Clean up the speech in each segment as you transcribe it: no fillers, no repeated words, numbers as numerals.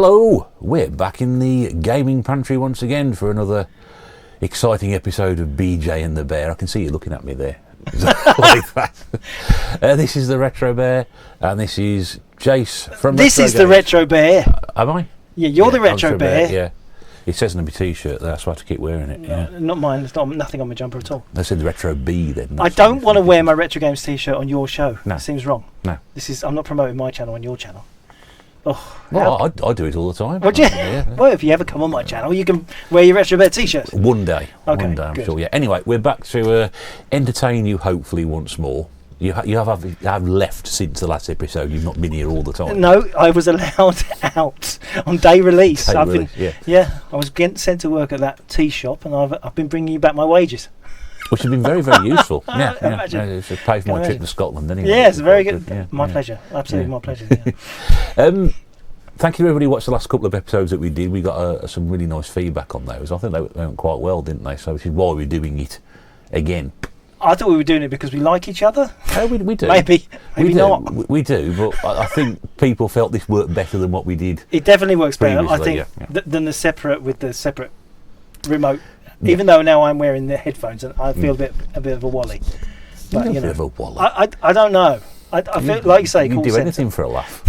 Hello, we're back in the Gaming Pantry once again for another exciting episode of BJ and the Bear. I can see you looking at me there. Like that. This is the Retro Bear, and this is Jace from This Retro is Games. the Retro Bear. Am I? Yeah, you're the Retro Bear. Yeah. It says on my t-shirt there, so I have to keep wearing it. Yeah. Not mine. There's nothing on my jumper at all. They said the Retro B then. I don't want to wear my Retro Games t-shirt on your show. No. It seems wrong. No. I'm not promoting my channel on your channel. Oh, Well, I do it all the time. would you? Yeah. Well, if you ever come on my channel, you can wear your Retro Bear t-shirt. One day. Okay, One day, I'm good. sure. Yeah. Anyway, we're back to entertain you hopefully once more. You have left since the last episode. You've not been here all the time. No, I was allowed out on day release. Day I've release, been, yeah. I was sent to work at that tea shop, and I've been bringing you back my wages. Which has been very, very useful. Yeah. Imagine. It's paid for my trip Imagine. to Scotland anyway. Yeah, it's very good. Yeah, My yeah. pleasure. Absolutely Yeah. my pleasure. Yeah. Thank you to everybody who watched the last couple of episodes that we did. We got some really nice feedback on those. I think they went quite well, didn't they? So which is why we're doing it again. I thought we were doing it because we like each other. Oh, we do. Maybe we do. not. We do, but I think people felt this worked better than what we did. It definitely works better, I Previously, think, yeah. than the separate remote. Yeah. Even though now I'm wearing the headphones and I feel a bit of a wally. But You're you a bit know, of a wallet. I don't know. I feel like you say, You call do centre. anything for a laugh.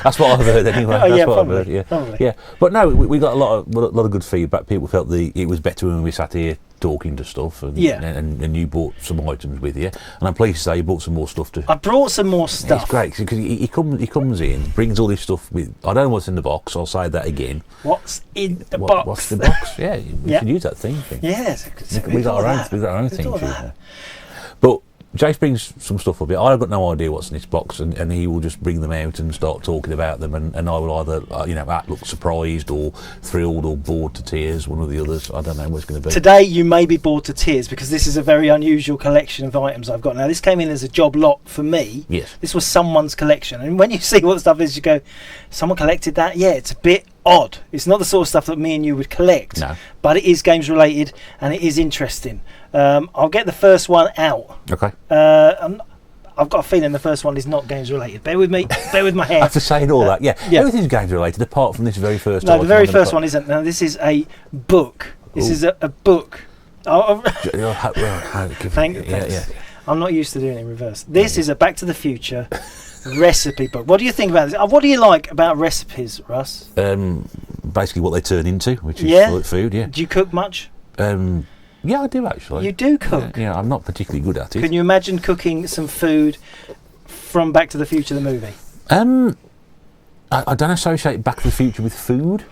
That's what I've heard anyway. Oh, That's yeah, what probably, I've heard. Yeah, probably. yeah. But no, we got a lot of good feedback. People felt it was better when we sat here talking to stuff, and Yeah. and you bought some items with you, and I'm pleased to say you bought some more stuff too. I brought some more stuff. It's great because he comes in, brings all this stuff with. I don't know what's in the box. I'll say that again. What's in the box? What's the box? Yeah, we Yeah. should use that theme thing. Yes, We got our own thing. But Jace brings some stuff up here. I've got no idea what's in this box, and he will just bring them out and start talking about them, and I will either act look surprised or thrilled or bored to tears, one or the others. I don't know what it's going to be. Today you may be bored to tears because this is a very unusual collection of items I've got. Now this came in as a job lot for me. Yes. This was someone's collection, and when you see what the stuff is, you go, someone collected that? Yeah, it's a bit odd. It's not the sort of stuff that me and you would collect. No. But it is games related and it is interesting. I'll get the first one out. Okay. I've got a feeling the first one is not games related. Bear with me. Bear with my hair. After saying all that, yeah, yeah. everything's games related apart from this very first. No, item the very I'm gonna first put- one isn't. Now this is a book. This Ooh. is a book. Thanks. Yeah. I'm not used to doing it in reverse. This is a Back to the Future recipe book. What do you think about this? What do you like about recipes, Russ? Basically, what they turn into, which is Yeah. food. Yeah. Do you cook much? Yeah, I do actually. You do cook. Yeah, I'm not particularly good at it. Can you imagine cooking some food from Back to the Future, the movie? I don't associate Back to the Future with food.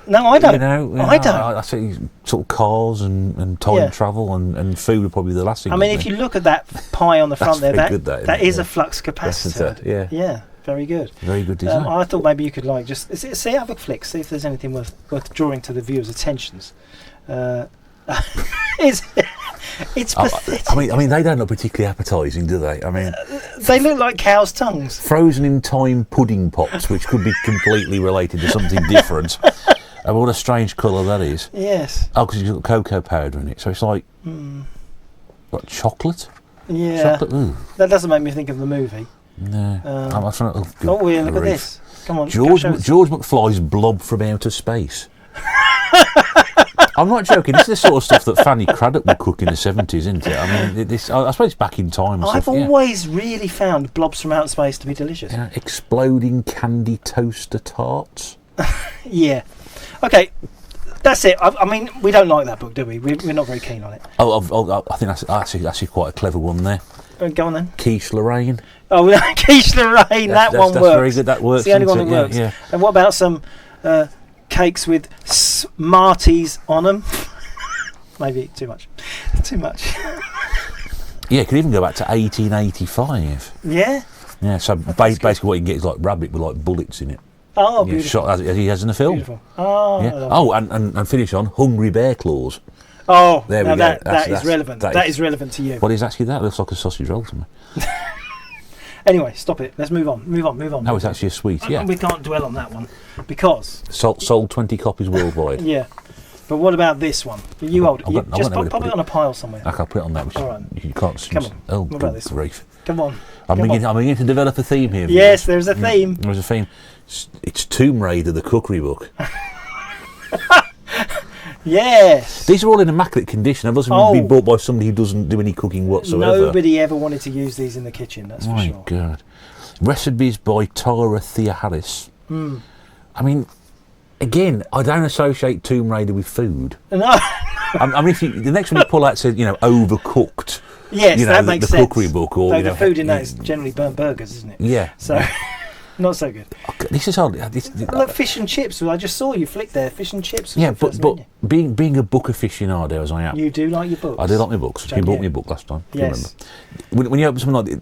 No, I don't. I don't. I see sort of cars and time Yeah. travel and food are probably the last thing. I mean, if you look at that pie on the front there, very good, that, isn't that it? is Yeah. a flux capacitor. Yeah. Yeah, very good. Very good design. I thought maybe you could see have a flick, see if there's anything worth drawing to the viewers' attentions. It's pathetic. I mean, they don't look particularly appetising, do they? I mean, They look like cows' tongues. frozen in time pudding pots, which could be completely related to something different. And what a strange colour that is. Yes. Oh, because you've got cocoa powder in it, so it's like what, chocolate. Yeah. Chocolate. Ooh, That doesn't make me think of the movie. no. I'm trying to. Oh, yeah, look at grief. this. Come on. George show us. McFly's blob from outer space. I'm not joking. This is the sort of stuff that Fanny Craddock would cook in the 70s, isn't it? I mean, I suppose it's back in time. And I've stuff, yeah. always really found blobs from outer space to be delicious. Yeah, exploding candy toaster tarts. Yeah. Okay. That's it. I mean, we don't like that book, do we? We're not very keen on it. I think that's actually quite a clever one there. Go on then. Quiche Lorraine. Oh, Quiche Lorraine. That one that's works. very good. That works. It's the only one that isn't it? works. Yeah. And what about some cakes with Smarties on them? Maybe too much. Too much. Yeah, it could even go back to 1885. Yeah. Yeah, so basically what you can get is like rabbit with like bullets in it. Oh, Yeah, beautiful. shot as he has in the film. Beautiful. Oh, Yeah. Oh, and finish on Hungry Bear Claws. oh, There we now go. that is relevant. That is relevant to you. What is actually that? It looks like a sausage roll to me. Anyway, stop it. Let's move on. Move on. No, it's actually a sweet. Yeah. We can't dwell on that one because Sold 20 copies worldwide. yeah. But what about this one? You hold it. I've got Just nowhere to pop put it it. on a pile somewhere. Okay, I'll put it on that. Which All right. you can't. Come on. Oh, What about this one? grief. Come on. I'm beginning to develop a theme here. Yes, there's a theme. There's a theme. It's Tomb Raider, the cookery book. Yes. These are all in immaculate condition. I've also been bought by somebody who doesn't do any cooking whatsoever. Nobody ever wanted to use these in the kitchen, that's for sure. My God. Recipes by Tara Thea Harris. I mean, again, I don't associate Tomb Raider with food. No. I mean, if the next one you pull out says, overcooked. Yes, that makes sense. The cookery book, or the food in that is generally burnt burgers, isn't it? Yeah. So, not so good. This is hard. Look, fish and chips. I just saw you flick there. Fish and chips. Yeah, but being a book aficionado as I am, you do like your books. I do like my books. You bought me a book last time. Yes. When you open something like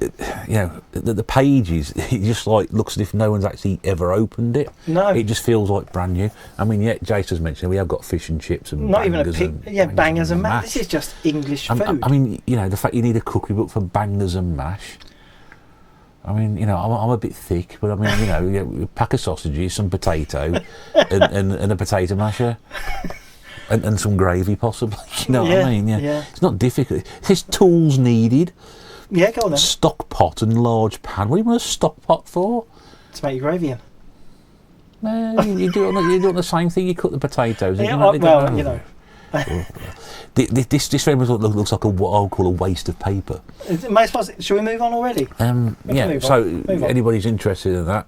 the pages, it just like looks as if no one's actually ever opened it. No. It just feels like brand new. I mean, Jace has mentioned we have got fish and chips and not bangers even bangers and mash. This is just English food. I mean, the fact you need a cookery book for bangers and mash. I mean, I'm a bit thick, but I mean, a pack of sausages, some potato, and a potato masher, and some gravy possibly. You know what I mean? Yeah. It's not difficult. It says tools needed. Yeah, go on then. Stock pot and large pan. What do you want a stock pot for? To make your gravy in. No, you do it on the same thing. You cut the potatoes. This very much looks like what I'll call a waste of paper. Shall we move on already? Anybody's interested in that,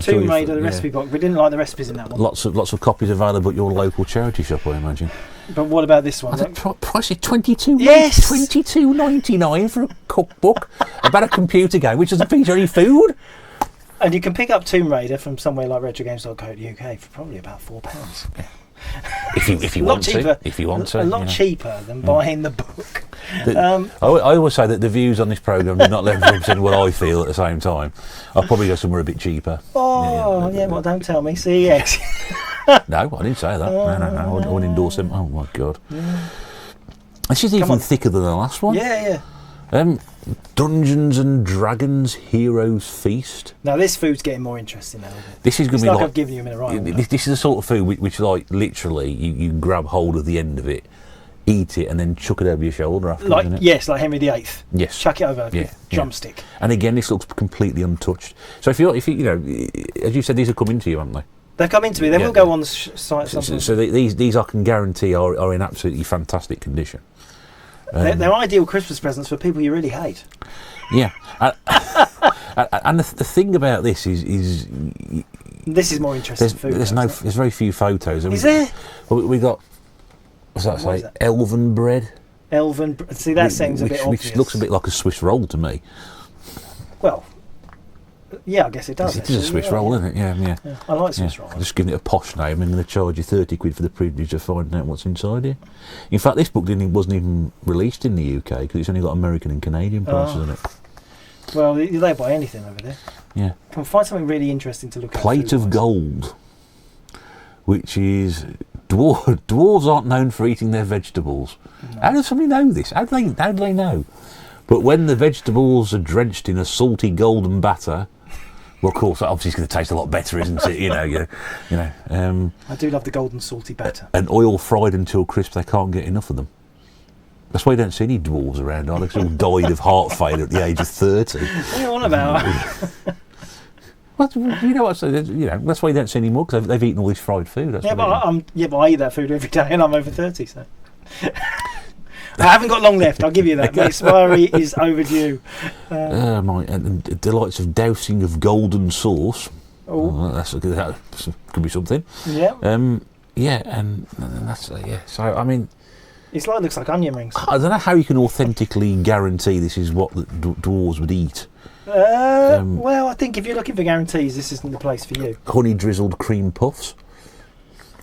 Tomb Raider, the recipe book. We didn't like the recipes in that one. Lots of copies available at your local charity shop, I imagine. But what about this one? Price is $22. Yes, $22.99 for a cookbook about a computer game which doesn't feature any food. And you can pick up Tomb Raider from somewhere like retrogames.co.uk for probably about £4. Yeah. If you want to, a lot cheaper than buying the book. I always say that the views on this programme do not represent what I feel at the same time. I'll probably go somewhere a bit cheaper. Well, don't tell me. CEX. No, I didn't say that. No, I wouldn't endorse them. Oh my God. Yeah. This is even thicker than the last one. Yeah. Dungeons and Dragons Heroes Feast. Now this food's getting more interesting now, isn't it? This is going to be like I've given you a minute right. This is the sort of food which like literally you grab hold of the end of it, eat it, and then chuck it over your shoulder after. Like Henry VIII. Yes. Chuck it over with drumstick. And again, this looks completely untouched. So if you as you said, these are coming to you, haven't they? They're coming to me. They will go on the site. So these I can guarantee are in absolutely fantastic condition. They're ideal Christmas presents for people you really hate. Yeah, and the thing about this is this is more interesting food. There's very few photos. Is there? We got what's that say? Elven bread. See, that seems a bit obvious. Which looks a bit like a Swiss roll to me. Well, yeah, I guess it does. It is a Swiss roll, isn't it? Yeah. I like Swiss rolls. Just giving it a posh name and going to charge you £30 for the privilege of finding out what's inside here. In fact, this book wasn't even released in the UK because it's only got American and Canadian prices on it. Well, they buy anything over there. Yeah. Can we find something really interesting to look at? Plate of Gold, which is dwarves aren't known for eating their vegetables. No. How does somebody know this? How do they know? But when the vegetables are drenched in a salty golden batter. Well, of course, obviously it's going to taste a lot better, isn't it? I do love the golden salty batter. And oil fried until crisp, they can't get enough of them. That's why you don't see any dwarves around, are they? Because they all died of heart failure at the age of 30. What are you on about? That's why you don't see any more, because they've eaten all this fried food. But I eat that food every day, and I'm over 30, so... I haven't got long left, I'll give you that. My expiry is overdue. And the delights of dousing of golden sauce. That could be something. Yeah. And that's So I mean, looks like onion rings. I don't know how you can authentically guarantee this is what the dwarves would eat. Well, I think if you're looking for guarantees, this isn't the place for you. Honey drizzled cream puffs.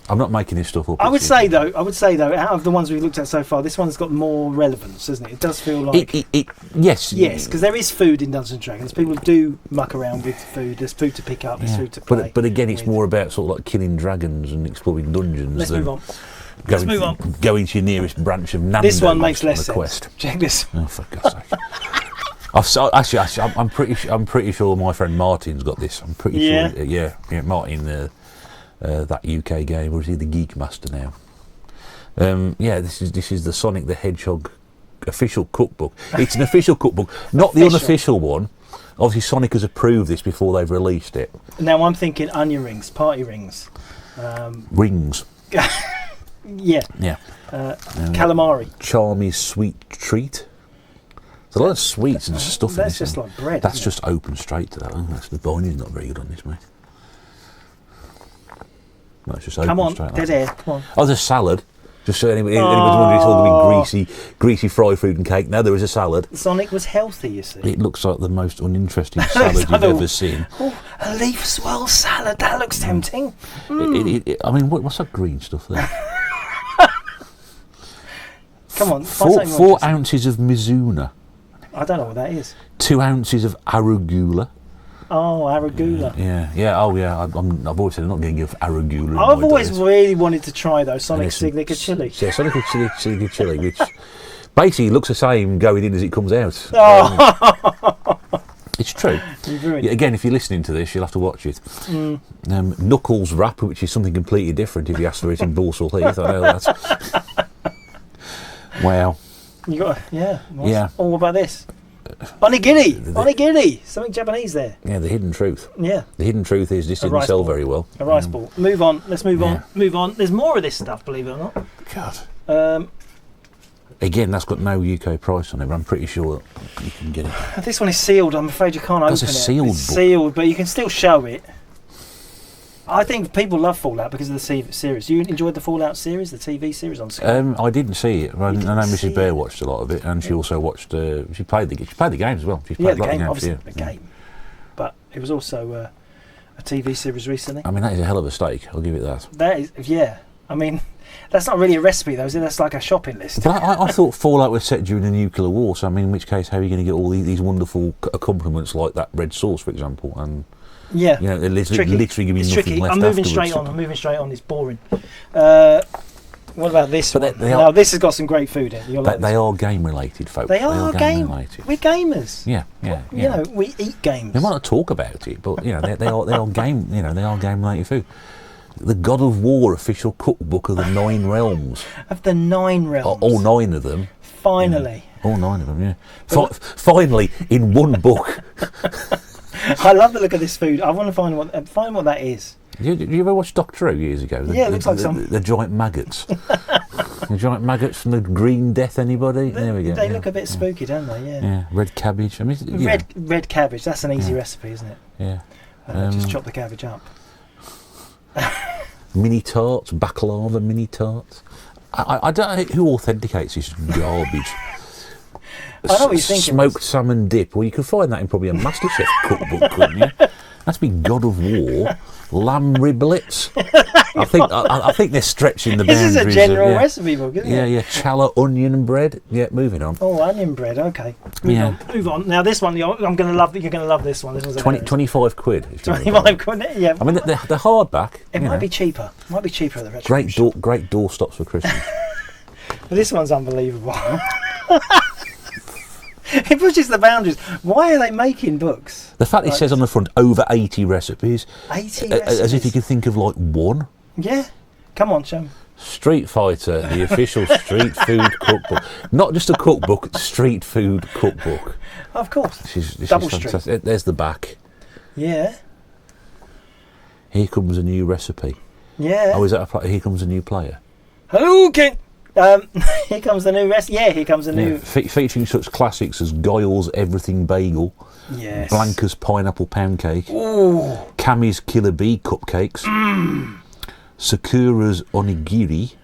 I'm not making this stuff up. I would say though, out of the ones we've looked at so far, this one's got more relevance, doesn't it? It does feel like yes, because there is food in Dungeons and Dragons. People do muck around with food. There's food to pick up. There's food to play. But again, it's more about sort of like killing dragons and exploring dungeons. Let's move on. Going to your nearest branch of Nando. This one makes less sense. Quest. Check this. Oh, for God's sake! Actually, I'm pretty sure my friend Martin's got this. I'm pretty sure. Yeah, Martin. That UK game, or is he the Geek Master now? This is the Sonic the Hedgehog official cookbook. It's an official cookbook, not the unofficial one. Obviously, Sonic has approved this before they've released it. Now I'm thinking onion rings, party rings. Rings. Yeah. Yeah. Calamari. Charmy's sweet treat. There's a lot of sweets and stuff in That's this. just like bread. That's isn't just open straight to that. Oh, that's the binding's not very good on this, mate. No, it's just open Come on, straight. dead air. Come on. Oh, there's a salad. Just so anybody's wondering, it's all going to be greasy fried food and cake. No, there is a salad. Sonic was healthy, you see. It looks like the most uninteresting salad you've ever seen. Oh, a leaf swirl salad. That looks tempting. I mean, what's that green stuff there? Come on. 4 ounces of Mizuna. I don't know what that is. 2 ounces of arugula. Oh, arugula. Yeah. Oh, yeah. I've always said I'm not going to give arugula. I've always really wanted to try those Sonic signature chili. Yeah, Sonic signature chili, which basically looks the same going in as it comes out. It's true. Yeah, again, if you're listening to this, you'll have to watch it. Knuckles wrap, which is something completely different if you ask for it in Balsall Heath. I know that. Wow. You got yeah. Oh, what about this? Onigiri. Something Japanese there. Yeah, the hidden truth. Yeah. The hidden truth is this didn't sell very well. A rice ball. Move on. Let's move on. Move on. There's more of this stuff, believe it or not. God. Again, that's got no UK price on it, but I'm pretty sure you can get it. This one is sealed. I'm afraid you can't open it. It's sealed book. Sealed, but you can still show it. I think people love Fallout because of the series. You enjoyed the Fallout series, the TV series on Sky? I didn't see it. I know Mrs. Bear watched a lot of it, and she also watched. She played the games as well. She's played the game, games, obviously the game. But it was also a TV series recently. I mean, that is a hell of a steak. I'll give it that. That is, yeah. I mean, that's not really a recipe though, is it? That's like a shopping list. But I thought Fallout was set during the nuclear war. So I mean, in which case, how are you going to get all these wonderful accompaniments like that red sauce, for example, and yeah, you know, literally giving you it's nothing tricky. left. I'm moving straight on. It's boring. What about this one? Now this has got some great food in. They are game related, folks. They are game related. We're gamers. Yeah. You know, we eat games. They might not talk about it, but you know, they are game. You know, they are game related food. The God of War official cookbook of the 9 realms. Of the 9 realms. All 9 of them. Finally. Yeah. All 9 of them. Yeah. Finally, in one book. I love the look of this food. I want to find what that is. Did you ever watch Doctor Who years ago? It looks like the giant maggots. The giant maggots from the Green Death. Anybody? There we go. They look a bit spooky, don't they? Yeah. Yeah. Red cabbage. I mean, red cabbage. That's an easy recipe, isn't it? Yeah. Just chop the cabbage up. Mini tarts, baklava mini tarts. I don't know who authenticates this garbage. I know what you're thinking. Smoked salmon dip. Well, you could find that in probably a MasterChef cookbook, couldn't you? That's been God of War. Lamb riblets. I think they're stretching the boundaries. This is a general recipe book, isn't it? Yeah. Challah onion bread. Yeah, moving on. Oh, onion bread. Okay. Move on. Now this one, I'm going to love. You're going to love this one. This one's 25 quid. 25 quid. Yeah. I mean, they're hardback. It might be cheaper. It might be cheaper at the retro. Great doorstops for Christmas. But this one's unbelievable. It pushes the boundaries. Why are they making books? The fact it says on the front over 80 recipes. 80 recipes? As if you could think of like one. Yeah. Come on, show me. Street Fighter, the official street food cookbook. Not just a cookbook, street food cookbook. Of course. This Double is fantastic. Street. There's the back. Yeah. Here comes a new recipe. Yeah. Oh, is that here comes a new player? Hello, King. Here comes the new recipe. Yeah, here comes the new. Featuring such classics as Giles Everything Bagel. Yes. Blanca's Pineapple Pound Cake. Ooh. Kami's Killer Bee Cupcakes. Sakura's Onigiri.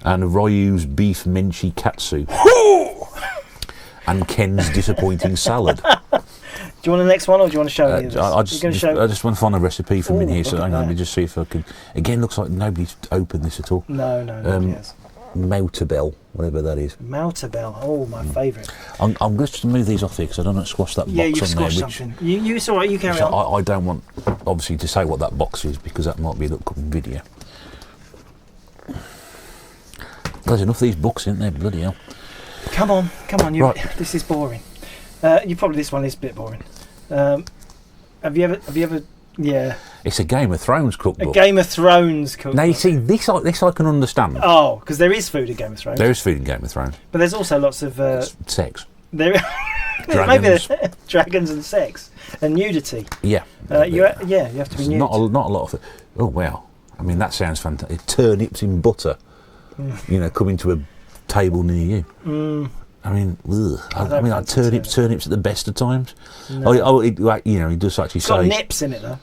And Ryu's Beef Menchie Katsu. And Ken's Disappointing Salad. Do you want the next one, or do you want to show me this? I just want to find a recipe from in here, so let me just see if I can. Again, looks like nobody's opened this at all. No, nobody has. Mouterbell, whatever that is. Mouterbell, oh, my favourite. I'm going to move these off here because I don't want to squash that box on there. Yeah, you squashed something. It's all right, you carry on. I don't want, obviously, to say what that box is because that might be an upcoming video. There's enough of these books, isn't there? Bloody hell. Come on, right. This is boring. This one is a bit boring. Have you ever Yeah. It's a Game of Thrones cookbook. A Game of Thrones cookbook. Now, you see, this I can understand. Oh, because there is food in Game of Thrones. There is food in Game of Thrones. But there's also lots of... sex. There, maybe dragons and sex and nudity. Yeah. You have to be nude. Not a lot of it. Oh, wow. I mean, that sounds fantastic. Turnips in butter, coming to a table near you. I mean, like turnips at the best of times. No. He does actually It's say... got nips in it, though.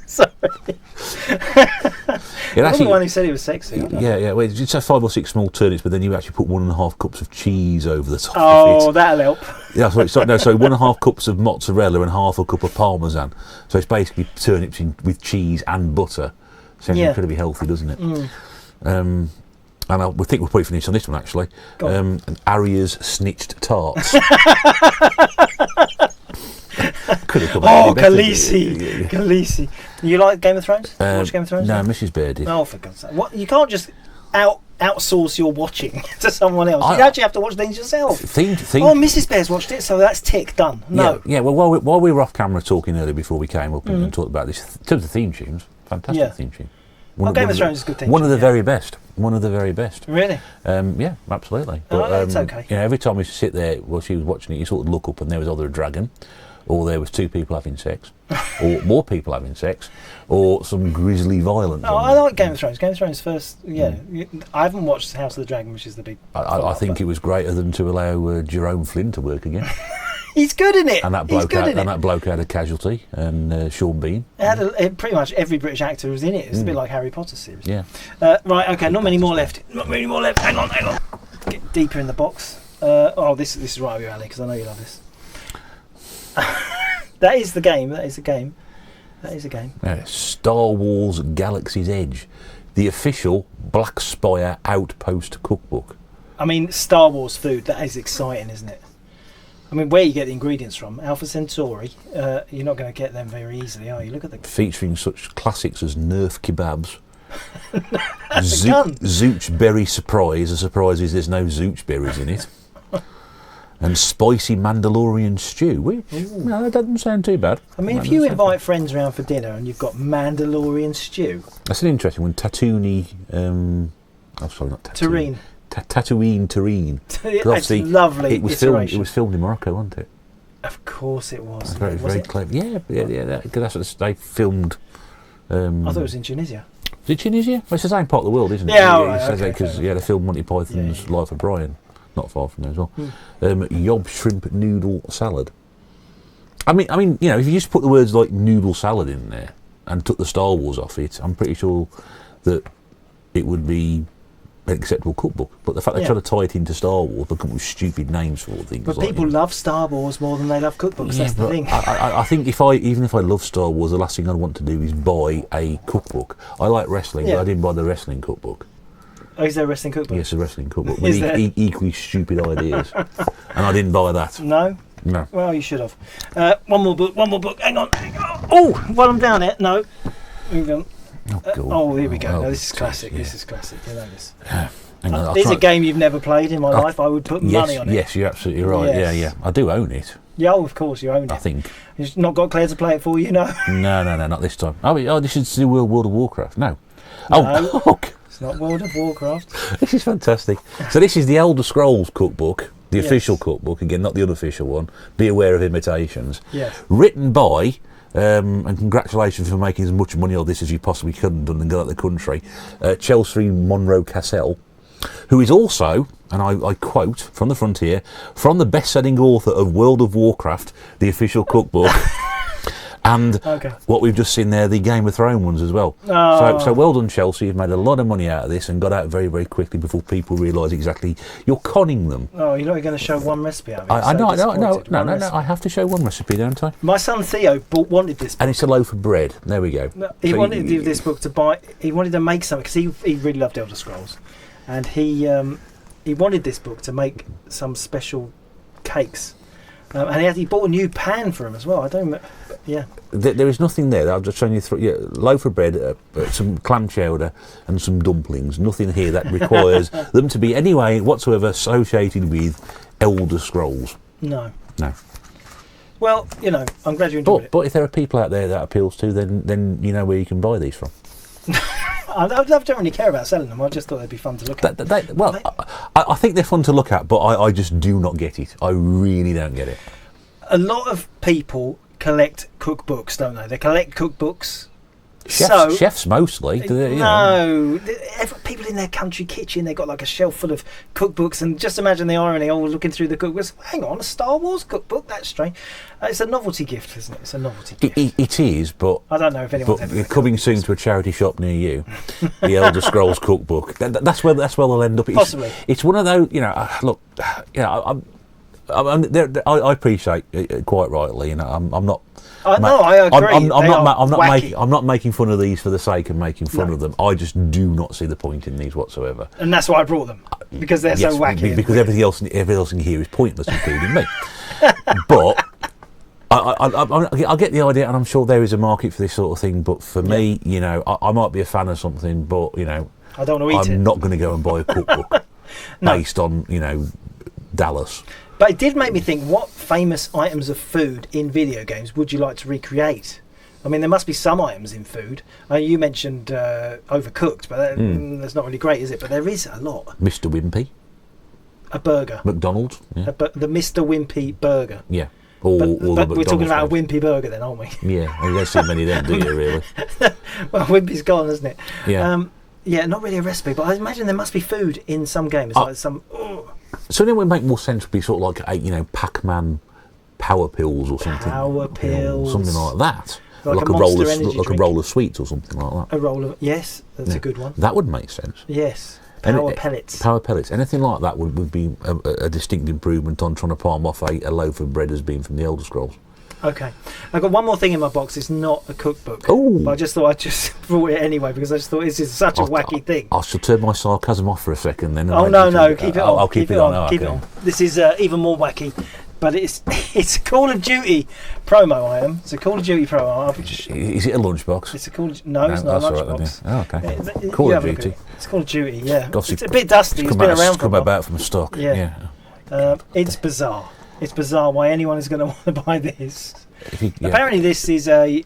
Sorry. It I'm the one who said he was sexy. Yeah. Well, it's 5 or 6 small turnips, but then you actually put 1.5 cups of cheese over the top of it. Oh, that'll help. Yeah, so 1.5 cups of mozzarella and half a cup of parmesan. So it's basically turnips with cheese and butter. Sounds incredibly healthy, doesn't it? And we think we'll probably finish on this one actually. Aria's snitched tarts. Could have come out Khaleesi. You like Game of Thrones? Watch Game of Thrones? No, Mrs. Bear did. Oh, for God's sake! What? You can't just outsource your watching to someone else. You actually have to watch things yourself. Oh, Mrs. Bear's watched it, so that's tick done. No. Yeah. Well, while we were off camera talking earlier before we came up and talked about this, in terms of theme tunes, fantastic theme tune. Game of Thrones is a good theme. One of the very best. One of the very best. Really? Yeah, absolutely. But, it's okay. Every time we sit there while she was watching it, you sort of look up and there was either a dragon, or there was 2 people having sex, or more people having sex, or some grisly violence. Oh, I like Game of Thrones. Game of Thrones first. Yeah, I haven't watched House of the Dragon, which is the big. I think it was greater than to allow Jerome Flynn to work again. He's good in it. And that bloke had a casualty, and Sean Bean. Pretty much every British actor was in it. It's a bit like Harry Potter series. Yeah. Right. Okay. Not many more left. Hang on. Get deeper in the box. This is right up your alley because I know you love this. That is the game. That is a game. Star Wars Galaxy's Edge, the official Black Spire Outpost cookbook. I mean, Star Wars food. That is exciting, isn't it? I mean, where you get the ingredients from? Alpha Centauri. You're not going to get them very easily, are you? Look at the... Featuring such classics as Nerf kebabs. That's a gun. Zooch Berry Surprise. The surprise is there's no Zooch berries in it. And spicy Mandalorian stew. No, that doesn't sound too bad. I mean, if you invite friends around for dinner and you've got Mandalorian stew... That's an interesting one. Tatooine... sorry, not Tatooine. Tatooine. It's lovely. It was filmed in Morocco, wasn't it? Of course it was. Very clever. Yeah. That's what they filmed. I thought it was in Tunisia. Is it Tunisia? Well, it's the same part of the world, isn't it? Yeah, because they filmed Monty Python's Life of Brian, not far from there as well. Yob shrimp noodle salad. I mean, if you just put the words like noodle salad in there and took the Star Wars off it, I'm pretty sure that it would be an acceptable cookbook. But the fact they try to tie it into Star Wars, they come up with stupid names for things. But people love Star Wars more than they love cookbooks. That's the thing. I think even if I love Star Wars, the last thing I'd want to do is buy a cookbook. I like wrestling, but I didn't buy the wrestling cookbook. Oh, is there a wrestling cookbook? Yes, a wrestling cookbook with equally stupid ideas, and I didn't buy that. No. Well, you should have. One more book. Hang on. Oh, while I'm down it, no. Move on. Here we go. No, this is classic. This is classic. You know this. This is a game you've never played in my life. I would put money on it. Yes, you're absolutely right. Yes. Yeah. I do own it. Yeah, of course you own it. I think. You've not got Claire to play it for you, no? No, not this time. This is the World of Warcraft. No. It's not World of Warcraft. This is fantastic. So this is the Elder Scrolls cookbook, the official cookbook, again, not the unofficial one. Be aware of imitations. Yes. Written by... and congratulations for making as much money on this as you possibly could have done and got out of the country. Chelsea Monroe Cassell, who is also, and I quote from the Frontier, from the best-selling author of World of Warcraft, the official cookbook, and what we've just seen there, the Game of Thrones ones as well. So well done, Chelsea. You've made a lot of money out of this and got out very, very quickly before people realise exactly you're conning them. Oh, you're not going to show one recipe out of it? No. I have to show one recipe, don't I? My son Theo wanted this book. And it's a loaf of bread. There we go. No, he wanted this book to buy. He wanted to make something because he really loved Elder Scrolls, and he wanted this book to make some special cakes. And he bought a new pan for him as well. I don't. Yeah. There is nothing there. I'll just show you loaf of bread, some clam chowder, and some dumplings. Nothing here that requires them to be any way whatsoever associated with Elder Scrolls. No. Well, you know, I'm glad you enjoyed it. But if there are people out there that appeals to, then you know where you can buy these from. I don't really care about selling them. I just thought they'd be fun to look at. I think they're fun to look at, but I just do not get it. I really don't get it. A lot of people collect cookbooks, don't they? They collect cookbooks. Chefs mostly. People in their country kitchen, they've got like a shelf full of cookbooks, and just imagine the irony, looking through the cookbooks, hang on, a Star Wars cookbook? That's strange. It's a novelty gift, isn't it? It's a novelty gift. It is, but... I don't know if anyone's ever... coming soon to a charity shop near you, the Elder Scrolls cookbook, that's where they'll end up. Possibly. It's one of those, look, I appreciate it quite rightly, I'm not... I agree. I'm not making fun of these for the sake of making fun of them. I just do not see the point in these whatsoever. And that's why I brought them, because they're so wacky. Because everything else in here is pointless, including me. But I get the idea, and I'm sure there is a market for this sort of thing. But for me, I might be a fan of something, but I don't want to eat it. I'm not going to go and buy a cookbook based on Dallas. But it did make me think, what famous items of food in video games would you like to recreate? I mean, there must be some items in food. You mentioned Overcooked, but that's not really great, is it? But there is a lot. Mr. Wimpy. A burger. McDonald's. Yeah. The Mr. Wimpy burger. Yeah. But we're talking about a Wimpy burger then, aren't we? Yeah, you don't see many of them, do you, really? Well, Wimpy's gone, isn't it? Yeah. Yeah, not really a recipe, but I imagine there must be food in some games, like some... So then it would make more sense to be sort of like Pac-Man power pills or something. Power pills. Something like that. Like a roll of sweets or something like that. A roll of... Yes, that's a good one. That would make sense. Yes. Power pellets. Power pellets. Anything like that would be a distinct improvement on trying to palm off a loaf of bread as being from the Elder Scrolls. Okay. I've got one more thing in my box. It's not a cookbook. Oh. But I just thought I'd just brought it anyway, because I just thought this is such a wacky thing. I shall turn my sarcasm off for a second then. No, keep it on. I'll keep it on. Keep it on. This is even more wacky. But it's a Call of Duty promo item. It's a Call of Duty promo item. Is it a lunchbox? It's a Call of... No, it's not a lunchbox. Right, okay. Call of Duty. It's Call of Duty, yeah. Gossip. It's a bit dusty. It's been around for a while. Come about from stock. Yeah. It's bizarre. It's bizarre why anyone is going to want to buy this. Apparently this is a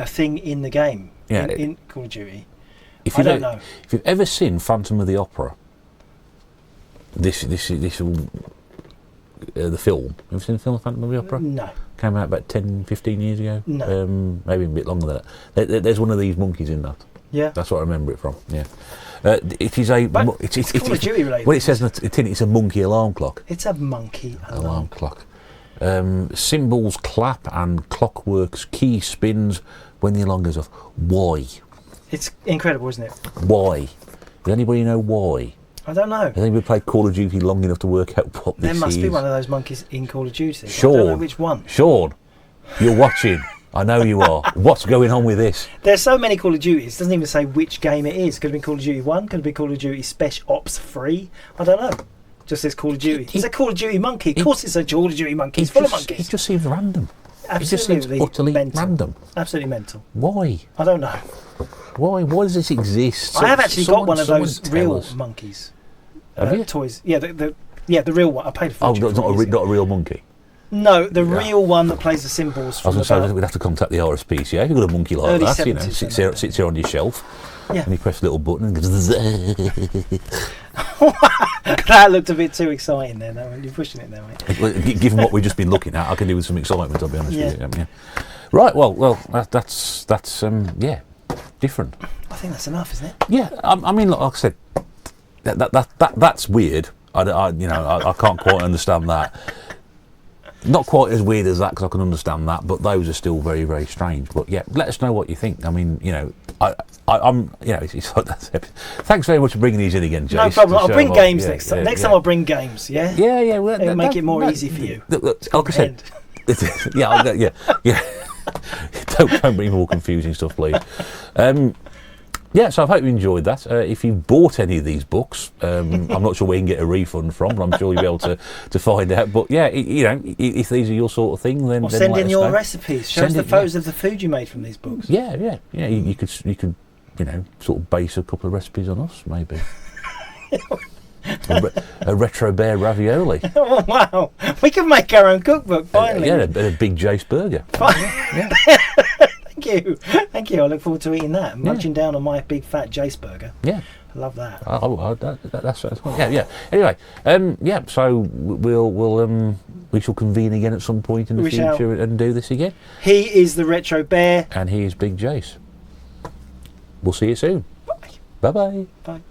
thing in the game. Yeah. In Call of Duty. I don't know. If you've ever seen Phantom of the Opera, this will... the film. Have you seen the film Phantom of the Opera? No. Came out about 10, 15 years ago. No. Maybe a bit longer than that. There's one of these monkeys in that. Yeah. That's what I remember it from. Yeah. It is a... It's Call of Duty related. Well, it says in the tin, it's a monkey alarm clock. It's a monkey alarm clock. Cymbals clap and clockwork's key spins when the alarm goes off. Why? It's incredible, isn't it? Why? Does anybody know why? I don't know. I think we played Call of Duty long enough to work out what this is. There must be one of those monkeys in Call of Duty. Sean, I don't know which one. Sean, you're watching. I know you are. What's going on with this? There's so many Call of Duties. It doesn't even say which game it is. Could have been Call of Duty 1. Could have been Call of Duty Special Ops 3. I don't know. Just says Call of Duty. It's a Call of Duty monkey. Of course it's a Call of Duty monkey. It's full of monkeys. It just seems random. Absolutely. It just seems utterly random. Absolutely mental. Why? I don't know. Why does this exist? I have actually got one of those real monkeys. Have you? Toys. Yeah, the real one. I paid for it. Oh, not a real monkey? No, the real one that plays the cymbals from I was going to say, we'd have to contact the RSPCA. You've got a monkey like that, 70s, sits here on your shelf, and you press a little button and goes... That looked a bit too exciting there, though. You're pushing it there, mate. Given what we've just been looking at, I can do with some excitement, I'll be honest with you. Yeah. Right, well, that's different. I think that's enough, isn't it? Yeah, I mean, like I said, that's weird. I can't quite understand that. Not quite as weird as that, because I can understand that, but those are still very, very strange. But yeah, let us know what you think. I mean, I'm it's like that. Thanks very much for bringing these in again, Jace. No problem. I'll bring games next time. Next time I'll bring games. Yeah. Yeah. Well, it'll make it more easy for you. Look, like I said, Don't bring more confusing stuff, please. So I hope you enjoyed that. If you bought any of these books, I'm not sure where you can get a refund from, but I'm sure you'll be able to find out. But yeah, if these are your sort of thing, then send in your recipes. Show us the photos of the food you made from these books. Yeah. You could sort of base a couple of recipes on us, maybe. a retro bear ravioli. Oh, wow. We can make our own cookbook, finally. Yeah, and a big Jace burger. Yeah. Thank you. Thank you. I look forward to eating that. Munching down on my big fat Jace burger. Yeah. I love that. That's yeah. Anyway, yeah. So we shall convene again at some point in the future and do this again. He is the Retro Bear, and he is Big Jace. We'll see you soon. Bye. Bye-bye. Bye.